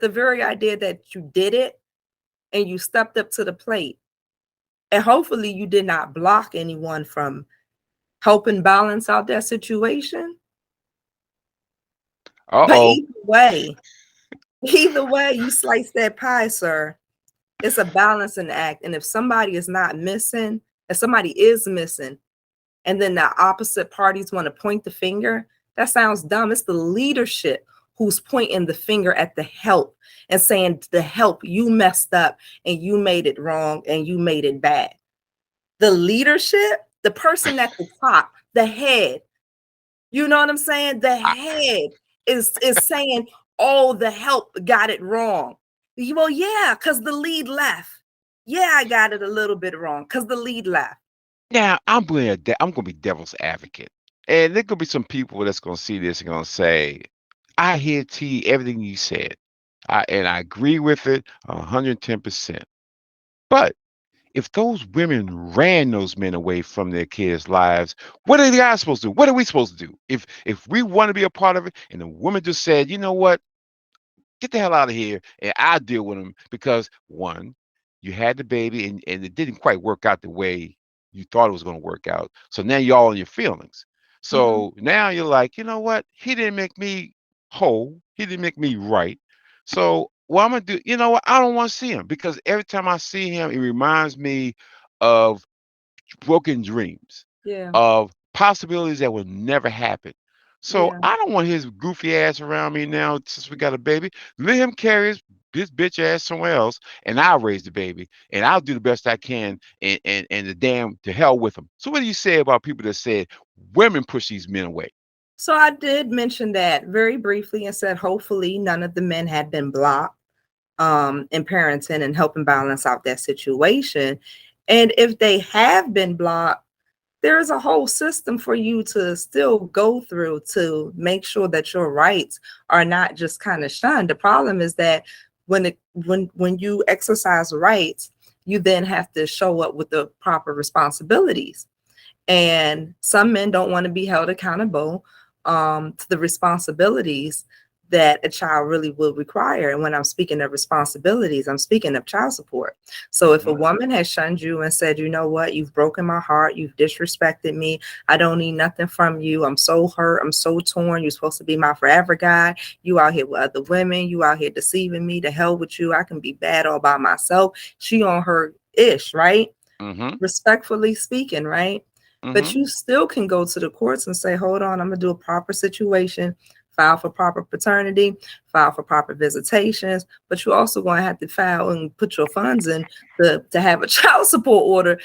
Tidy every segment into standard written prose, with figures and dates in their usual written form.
the very idea that you did it and you stepped up to the plate, and hopefully you did not block anyone from helping balance out that situation. But Uh-oh. either way, you slice that pie, sir. It's a balancing act. And if somebody is not missing, if somebody is missing, and then the opposite parties want to point the finger, that sounds dumb. It's the leadership who's pointing the finger at the help and saying, the help, you messed up and you made it wrong and you made it bad. The leadership, the person at the top, the head, you know what I'm saying? The head is saying, oh, the help got it wrong. Well, yeah, because the lead left. Yeah, I got it a little bit wrong because the lead left. Now, I'm gonna be devil's advocate. And there could be some people that's gonna see this and gonna say, I hear T everything you said. I agree with it 110%. But if those women ran those men away from their kids' lives, what are the guys supposed to do? What are we supposed to do? If we want to be a part of it, and the woman just said, you know what, get the hell out of here, and I'll deal with them because one, you had the baby and it didn't quite work out the way you thought it was going to work out. So now you're all in your feelings. Mhm. So now you're like, you know what? He didn't make me whole. He didn't make me right. So what I'm gonna do, you know what? I don't want to see him because every time I see him, it reminds me of broken dreams, Yeah, of possibilities that will never happen. So yeah. I don't want his goofy ass around me now since we got a baby. Let him carry his bitch ass somewhere else, and I'll raise the baby, and I'll do the best I can, and the damn to hell with him. So what do you say about people that said women push these men away? So I did mention that very briefly and said hopefully none of the men had been blocked in parenting and helping balance out that situation. And if they have been blocked, there's a whole system for you to still go through to make sure that your rights are not just kind of shunned. The problem is that when you exercise rights, you then have to show up with the proper responsibilities. And some men don't want to be held accountable to the responsibilities that a child really will require. And when I'm speaking of responsibilities, I'm speaking of child support. So if a Hmm. woman has shunned you and said, you know what, you've broken my heart, you've disrespected me, I don't need nothing from you, I'm so hurt, I'm so torn, you're supposed to be my forever guy, you out here with other women, you out here deceiving me, to hell with you, I can be bad all by myself. She on her ish, right? Hmm. Respectfully speaking, right? But Hmm. you still can go to the courts and say, hold on, I'm gonna do a proper situation, file for proper paternity, file for proper visitations, but you also gonna have to file and put your funds in to have a child support order.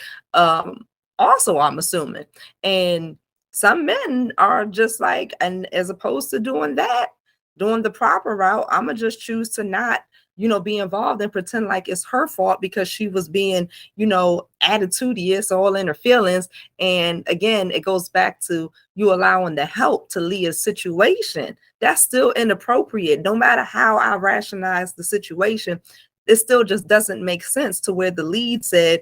Also, I'm assuming. And some men are just like, and as opposed to doing that, doing the proper route, I'm gonna just choose to not, be involved and pretend like it's her fault because she was being, attitudious, all in her feelings. And again, it goes back to you allowing the help to lead a situation. That's still inappropriate. No matter how I rationalize the situation, it still just doesn't make sense to where the lead said,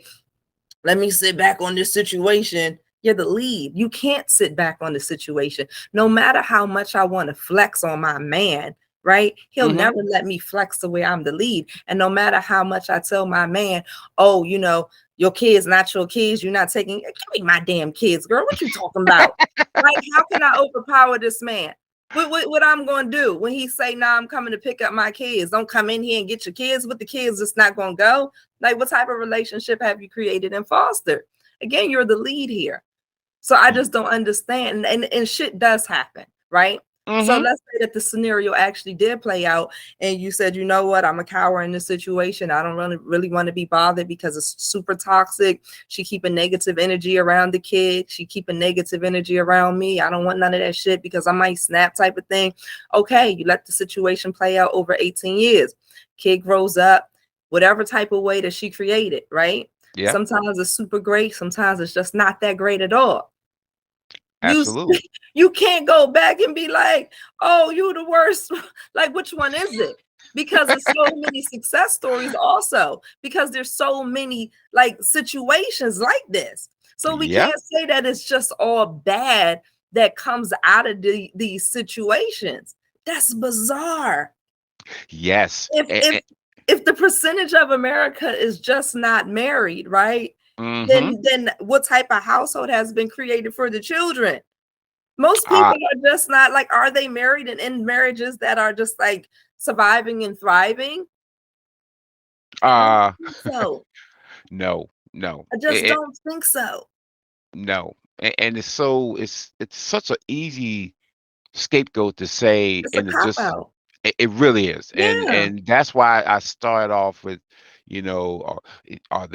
let me sit back on this situation. You're the lead. You can't sit back on the situation. No matter how much I want to flex on my man, right? He'll Hmm. never let me flex the way I'm the lead. And no matter how much I tell my man, oh, your kids not your kids, you're not taking, give me my damn kids, girl. What you talking about? Like, how can I overpower this man? What I'm gonna do when he say, nah, I'm coming to pick up my kids? Don't come in here and get your kids with the kids. It's not gonna go. Like, what type of relationship have you created and fostered? Again, you're the lead here. So I just don't understand. And shit does happen, right? So Hmm. let's say that the scenario actually did play out and you said, you know what, I'm a coward in this situation. I don't really want to be bothered because it's super toxic. She keeping negative energy around the kid. She keeping negative energy around me. I don't want none of that shit because I might snap type of thing. Okay, you let the situation play out over 18 years. Kid grows up, whatever type of way that she created, right? Yeah, Sometimes it's super great. Sometimes it's just not that great at all. You absolutely. you can't go back and be like, oh, you the worst. Like, which one is it? Because there's so many success stories also, because there's so many like situations like this. So we Yeah. can't say that it's just all bad that comes out of these situations. That's bizarre. Yes. If the percentage of America is just not married, right? Mm-hmm. Then what type of household has been created for the children? Most Uh, people are just not like, are they married and in marriages that are just like surviving and thriving? I don't uh, think so. no, no, I just don't think so. no. And it's such an easy scapegoat to say, It's a and it cop just out. it really is, Yeah. and that's why I started off with, you know, are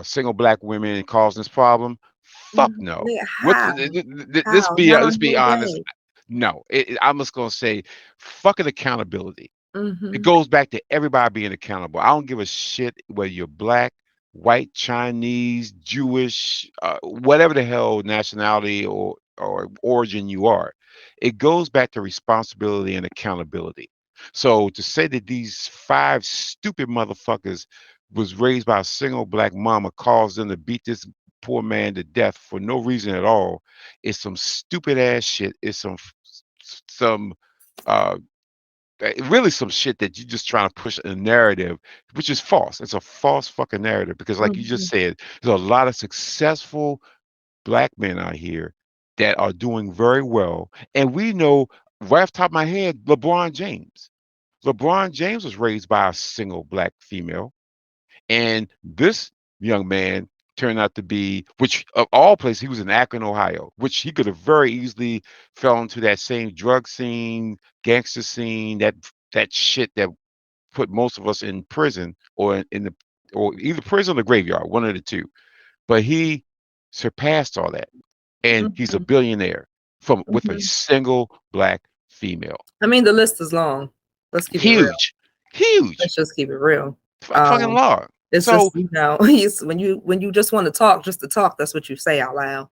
single black women causing this problem? Fuck no. Yeah, What? how? How? Not Let's on be your honest. day. No, I'm just gonna say, fucking accountability. It Mm-hmm. goes back to everybody being accountable. I don't give a shit whether you're black, white, Chinese, Jewish, whatever the hell nationality or origin you are. It goes back to responsibility and accountability. So to say that these five stupid motherfuckers was raised by a single black mama caused them to beat this poor man to death for no reason at all is some stupid ass shit. It's some uh really some shit that you're just trying to push a narrative, which is false. It's a false fucking narrative because, like you Mm-hmm. just said, there's a lot of successful black men out here that are doing very well, and we know right off the top of my head, LeBron James. LeBron James was raised by a single black female, and this young man turned out to be, which of all places, he was in Akron, Ohio, which he could have very easily fell into that same drug scene, gangster scene, that shit that put most of us in prison or in the or either prison or graveyard, one of the two. But he surpassed all that, and he's a Mm-hmm. billionaire from with a Mm-hmm. single black female. I mean, the list is long. Let's keep it real. Huge, huge, Let's just keep it real. fucking Um, long. it's So just, when you just want to talk, just to talk, that's what you say out loud.